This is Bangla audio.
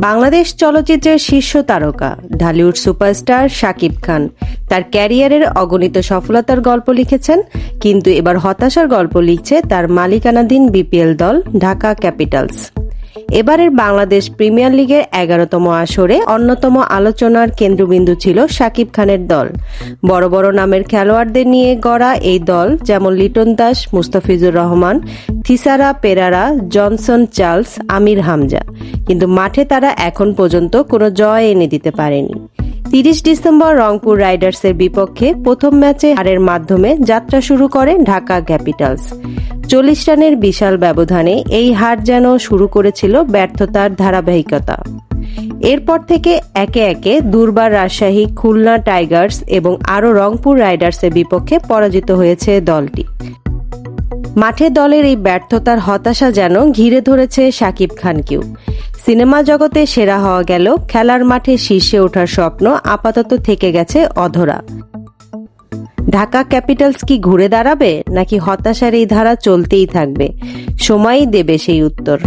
বাংলাদেশ চলচ্চিত্রের শীর্ষ তারকা ঢালিউড সুপারস্টার শাকিব খান তার ক্যারিয়ারের অগণিত সফলতার গল্প লিখেছেন, কিন্তু এবার হতাশার গল্প লিখছে তার মালিকানাধীন বিপিএল দল ঢাকা ক্যাপিটালস। এবারের বাংলাদেশ প্রিমিয়ার লিগের 11তম আসরে অন্যতম আলোচনার কেন্দ্রবিন্দু ছিল শাকিব খানের দল। বড় বড় নামের খেলোয়াড়দের নিয়ে গড়া এই দল যেমন লিটন দাস, মুস্তাফিজুর রহমান, থিসারা পেরারা, জনসন চার্লস, আমির হামজা, কিন্তু মাঠে তারা এখন পর্যন্ত কোনো জয় এনে দিতে পারেনি। 30 ডিসেম্বর রংপুর রাইডার্সের বিপক্ষে প্রথম ম্যাচে হারের মাধ্যমে যাত্রা শুরু করে ঢাকা ক্যাপিটালস। 40 রানের বিশাল ব্যবধানে এই হার যেন শুরু করেছিল ব্যর্থতার ধারাবাহিকতা। এরপর থেকে একে একে দুর্বার রাজশাহী, খুলনা টাইগার্স এবং আরও রংপুর রাইডার্সের বিপক্ষে পরাজিত হয়েছে দলটি। মাঠে দলের এই ব্যর্থতার হতাশা যেন ঘিরে ধরেছে শাকিব খানকেও। সিনেমা জগতে সেরা হওয়া গেল, খেলার মাঠে শীর্ষে ওঠার স্বপ্ন আপাতত থেকে গেছে অধরা। ঢাকা ক্যাপিটালস কি ঘুরে দাঁড়াবে, নাকি হতাশার এই ধারা চলতেই থাকবে? সময়ই দেবে সেই উত্তর।